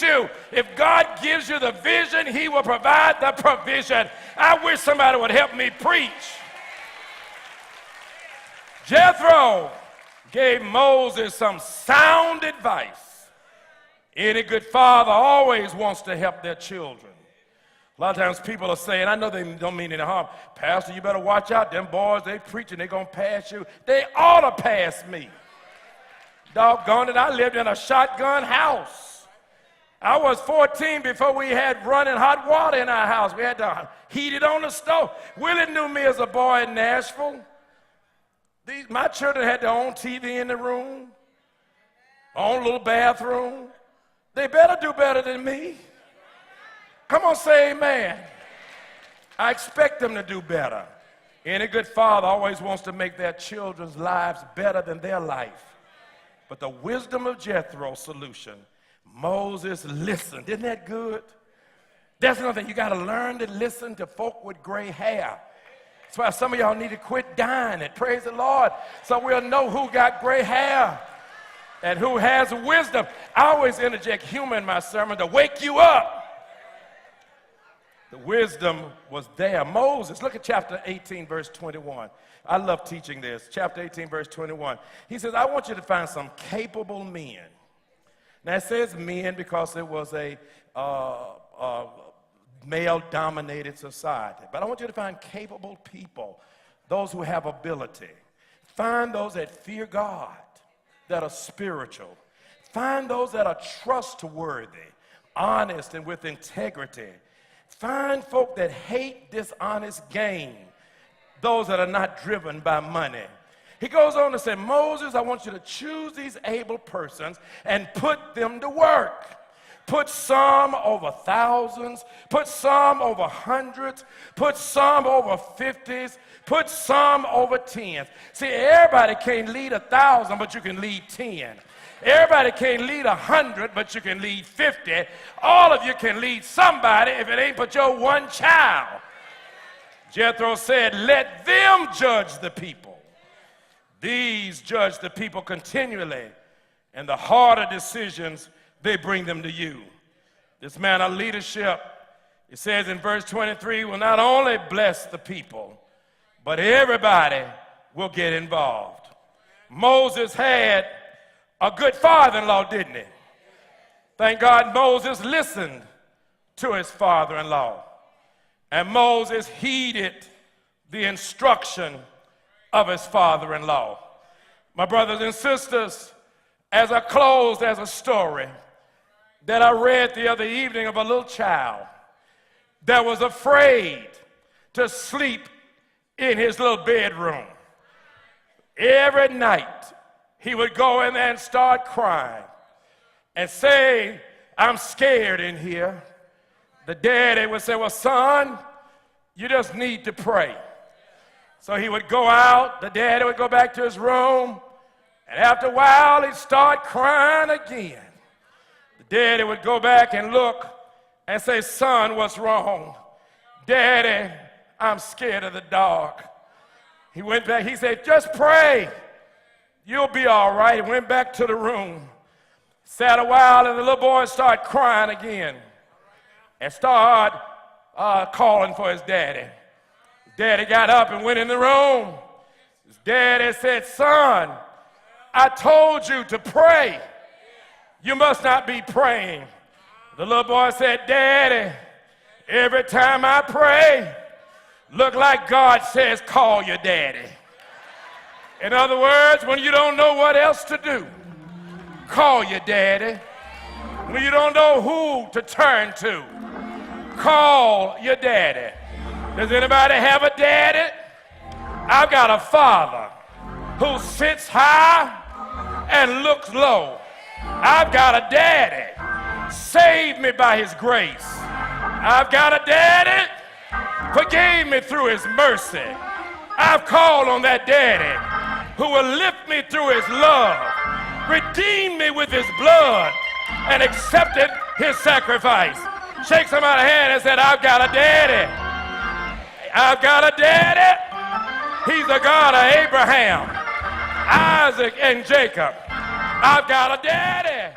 you. If God gives you the vision, he will provide the provision. I wish somebody would help me preach. Jethro gave Moses some sound advice. Any good father always wants to help their children. A lot of times people are saying, I know they don't mean any harm, Pastor, you better watch out. Them boys, they preaching, they're going to pass you. They ought to pass me. Doggone it, I lived in a shotgun house. I was 14 before we had running hot water in our house. We had to heat it on the stove. Willie knew me as a boy in Nashville. My children had their own TV in the room, own little bathroom. They better do better than me. Come on, say amen. I expect them to do better. Any good father always wants to make their children's lives better than their life. But the wisdom of Jethro's solution, Moses listened. Isn't that good? That's another thing. You got to learn to listen to folk with gray hair. That's why some of y'all need to quit dying it. Praise the Lord. So we'll know who got gray hair and who has wisdom. I always interject humor in my sermon to wake you up. The wisdom was there. Moses, look at chapter 18, verse 21. I love teaching this. Chapter 18, verse 21. He says, I want you to find some capable men. Now, it says men because it was a male-dominated society. But I want you to find capable people, those who have ability. Find those that fear God, that are spiritual. Find those that are trustworthy, honest, and with integrity. Find folk that hate dishonest gain, those that are not driven by money. He goes on to say, Moses, I want you to choose these able persons and put them to work. Put some over thousands, put some over hundreds, put some over 50s, put some over 10s. See, everybody can't lead 1,000, but you can lead 10. Everybody can't lead 100, but you can lead 50. All of you can lead somebody if it ain't but your one child. Jethro said, let them judge the people. These judge the people continually, and the harder decisions, they bring them to you. This man of leadership, it says in verse 23, will not only bless the people, but everybody will get involved. Moses had a good father-in-law, didn't he? Thank God Moses listened to his father-in-law. And Moses heeded the instruction of his father-in-law. My brothers and sisters, as I close, there's a story that I read the other evening of a little child that was afraid to sleep in his little bedroom. Every night, he would go in there and start crying and say, I'm scared in here. The daddy would say, well, son, you just need to pray. So he would go out, the daddy would go back to his room, and after a while, he'd start crying again. The daddy would go back and look and say, son, what's wrong? Daddy, I'm scared of the dark. He went back, he said, just pray. You'll be all right. He went back to the room, sat a while, and the little boy started crying again and started calling for his daddy. His daddy got up and went in the room. His daddy said, son, I told you to pray. You must not be praying. The little boy said, Daddy, every time I pray, look like God says, call your daddy. In other words, when you don't know what else to do, call your daddy. When you don't know who to turn to, call your daddy. Does anybody have a daddy? I've got a father who sits high and looks low. I've got a daddy, saved me by his grace. I've got a daddy, forgave me through his mercy. I've called on that daddy who will lift me through his love, redeem me with his blood, and accepted his sacrifice. Shake somebody's hand and say, I've got a daddy. I've got a daddy. He's the God of Abraham, Isaac, and Jacob. I've got a daddy.